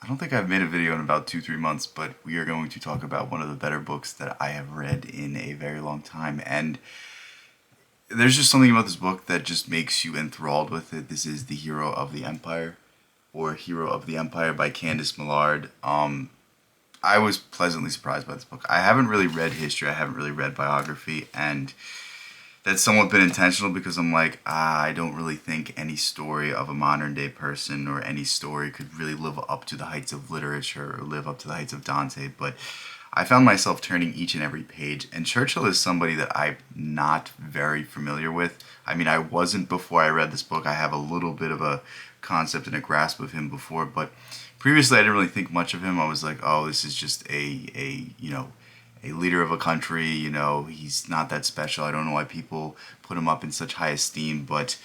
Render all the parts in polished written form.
I don't think I've made a video in about 2, 3 months, but we are going to talk about one of the better books that I have read in a very long time. And there's just something about this book that just makes you enthralled with it. This is The Hero of the Empire, or Hero of the Empire by Candice Millard. I was pleasantly surprised by this book. I haven't really read history, I haven't really read biography, and that's somewhat been intentional because I'm like, I don't really think any story of a modern day person or any story could really live up to the heights of literature or live up to the heights of Dante. But I found myself turning each and every page, and Churchill is somebody that I'm not very familiar with. I mean, I wasn't before I read this book. I have a little bit of a concept and a grasp of him before, but previously I didn't really think much of him. I was like, oh, this is just a leader of a country. He's not that special. I don't know why people put him up in such high esteem, but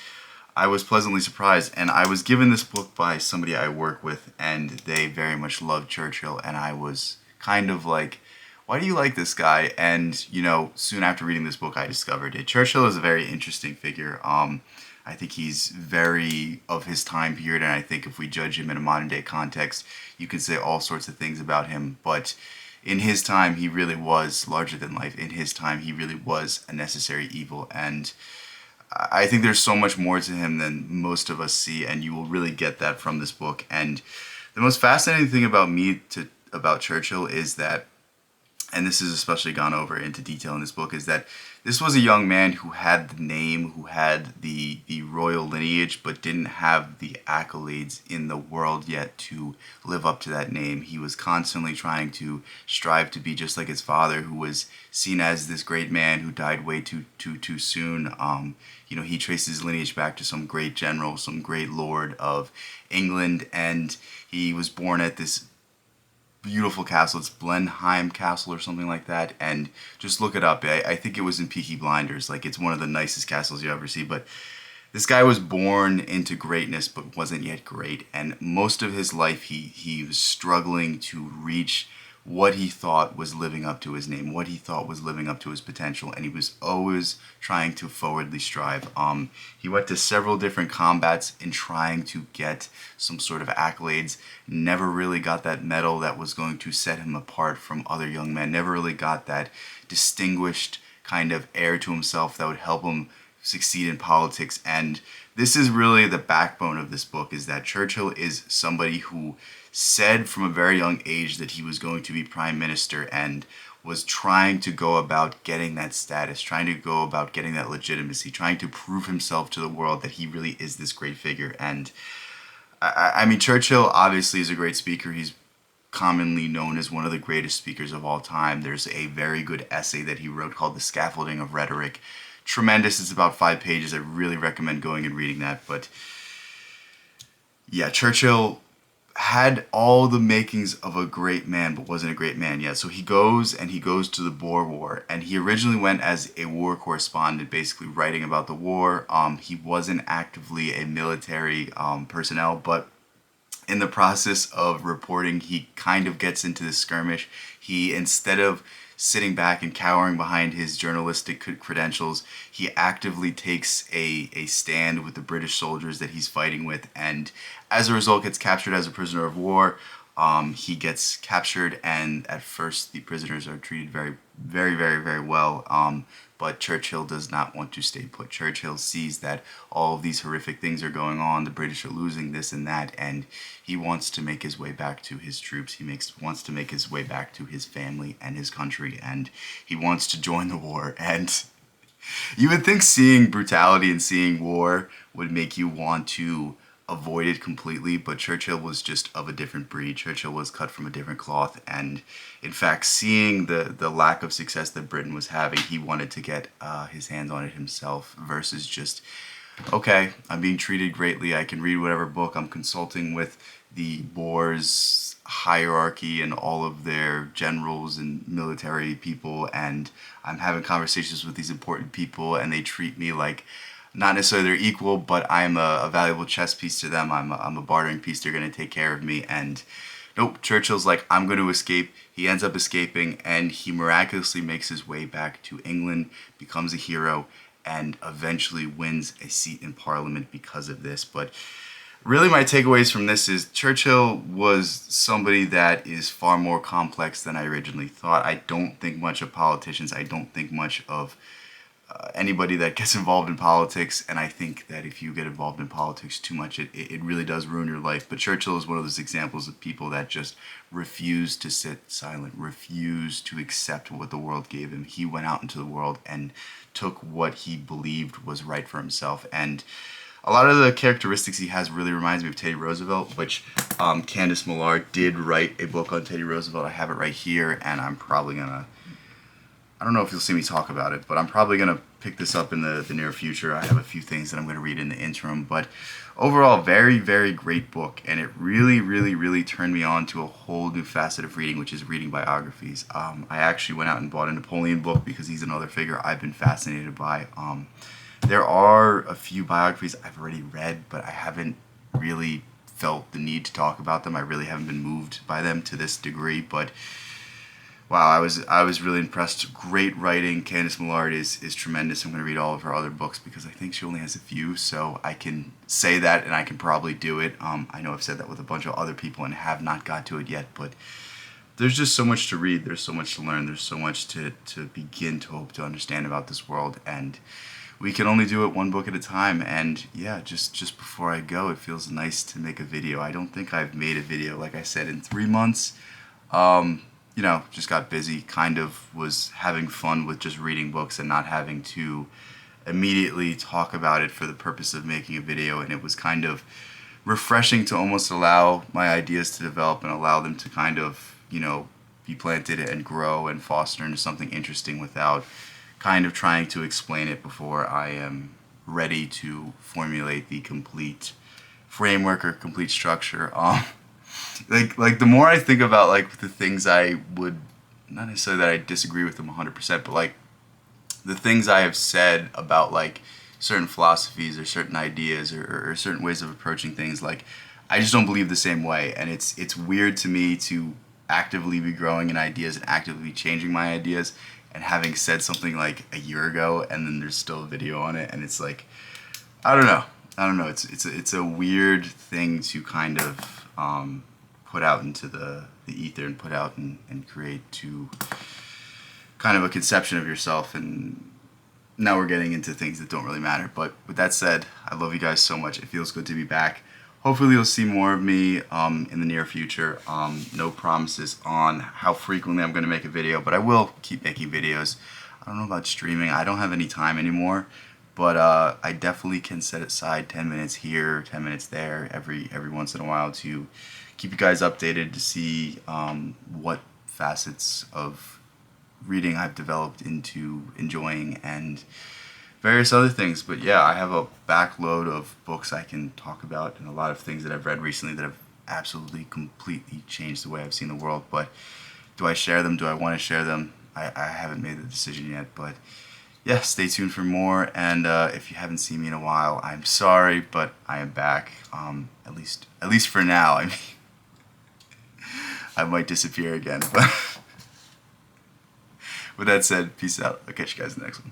I was pleasantly surprised. And I was given this book by somebody I work with, and they very much loved Churchill, and I was kind of like, why do you like this guy? And, soon after reading this book, I discovered it. Churchill is a very interesting figure. I think he's very of his time period, and I think if we judge him in a modern day context, you can say all sorts of things about him, but in his time, he really was larger than life. In his time, he really was a necessary evil. And I think there's so much more to him than most of us see, and you will really get that from this book. And the most fascinating thing about Churchill is that, and this is especially gone over into detail in this book, is that this was a young man who had the name, who had the royal lineage, but didn't have the accolades in the world yet to live up to that name. He was constantly trying to strive to be just like his father, who was seen as this great man who died way too soon. He traced his lineage back to some great general, some great lord of England, and he was born at this beautiful castle. It's Blenheim Castle or something like that, and just look it up. I think it was in Peaky Blinders. Like, it's one of the nicest castles you ever see. But this guy was born into greatness but wasn't yet great, and most of his life he was struggling to reach what he thought was living up to his name, what he thought was living up to his potential, and he was always trying to forwardly strive. He went to several different combats in trying to get some sort of accolades, never really got that medal that was going to set him apart from other young men, never really got that distinguished kind of air to himself that would help him succeed in politics. And this is really the backbone of this book, is that Churchill is somebody who said from a very young age that he was going to be prime minister, and was trying to go about getting that status, trying to go about getting that legitimacy, trying to prove himself to the world that he really is this great figure. And I mean, Churchill obviously is a great speaker. He's commonly known as one of the greatest speakers of all time. There's a very good essay that he wrote called The Scaffolding of Rhetoric. Tremendous. It's about 5 pages. I really recommend going and reading that. But yeah, Churchill had all the makings of a great man, but wasn't a great man yet. So he goes to the Boer War, and he originally went as a war correspondent, basically writing about the war. He wasn't actively a military personnel, but in the process of reporting, he kind of gets into the skirmish. He, instead of sitting back and cowering behind his journalistic credentials, he actively takes a stand with the British soldiers that he's fighting with, and as a result gets captured as a prisoner of war. He gets captured, and at first the prisoners are treated very, very, very, very well. But Churchill does not want to stay put. Churchill sees that all of these horrific things are going on. The British are losing this and that, and he wants to make his way back to his troops. Wants to make his way back to his family and his country, and he wants to join the war. And you would think seeing brutality and seeing war would make you want to avoid it completely, but Churchill was just of a different breed. Churchill was cut from a different cloth, and in fact, seeing the lack of success that Britain was having, he wanted to get his hands on it himself, versus just, okay, I'm being treated greatly, I can read whatever book, I'm consulting with the Boers hierarchy and all of their generals and military people, and I'm having conversations with these important people, and they treat me like not necessarily they're equal, but I'm a valuable chess piece to them. I'm a bartering piece. They're going to take care of me. And nope, Churchill's like, I'm going to escape. He ends up escaping, and he miraculously makes his way back to England, becomes a hero, and eventually wins a seat in Parliament because of this. But really my takeaways from this is Churchill was somebody that is far more complex than I originally thought. I don't think much of politicians. I don't think much of anybody that gets involved in politics, and I think that if you get involved in politics too much, it really does ruin your life. But Churchill is one of those examples of people that just refused to sit silent, refused to accept what the world gave him. He went out into the world and took what he believed was right for himself. And a lot of the characteristics he has really reminds me of Teddy Roosevelt, which Candice Millard did write a book on Teddy Roosevelt. I have it right here, and I'm probably going to, I don't know if you'll see me talk about it, but I'm probably going to pick this up in the near future. I have a few things that I'm going to read in the interim, but overall, very, very great book, and it really, really, really turned me on to a whole new facet of reading, which is reading biographies. I actually went out and bought a Napoleon book because he's another figure I've been fascinated by. There are a few biographies I've already read, but I haven't really felt the need to talk about them. I really haven't been moved by them to this degree, but wow, I was really impressed. Great writing. Candice Millard is tremendous. I'm going to read all of her other books because I think she only has a few, so I can say that and I can probably do it. I know I've said that with a bunch of other people and have not got to it yet, but there's just so much to read. There's so much to learn. There's so much to begin to hope to understand about this world, and we can only do it one book at a time. And yeah, just before I go, it feels nice to make a video. I don't think I've made a video, like I said, in 3 months. You know, just got busy, kind of was having fun with just reading books and not having to immediately talk about it for the purpose of making a video, and it was kind of refreshing to almost allow my ideas to develop and allow them to kind of, you know, be planted and grow and foster into something interesting without kind of trying to explain it before I am ready to formulate the complete framework or complete structure. Like the more I think about like the things I would, not necessarily that I disagree with them 100%, but like the things I have said about like certain philosophies or certain ideas or certain ways of approaching things, like I just don't believe the same way, and it's weird to me to actively be growing in ideas and actively be changing my ideas and having said something like a year ago and then there's still a video on it, and it's like I don't know. It's a weird thing to kind of put out into the ether and put out and create to kind of a conception of yourself, and now we're getting into things that don't really matter. But with that said, I love you guys so much. It feels good to be back. Hopefully you'll see more of me in the near future. No promises on how frequently I'm going to make a video, but I will keep making videos. I don't know about streaming. I don't have any time anymore, but I definitely can set aside 10 minutes here, 10 minutes there every once in a while to keep you guys updated, to see what facets of reading I've developed into enjoying and various other things. But yeah, I have a backload of books I can talk about and a lot of things that I've read recently that have absolutely completely changed the way I've seen the world. But do I share them? Do I want to share them? I haven't made the decision yet, but yeah, stay tuned for more. And if you haven't seen me in a while, I'm sorry, but I am back. At least for now. I mean, I might disappear again, but with that said, peace out. I'll catch you guys in the next one.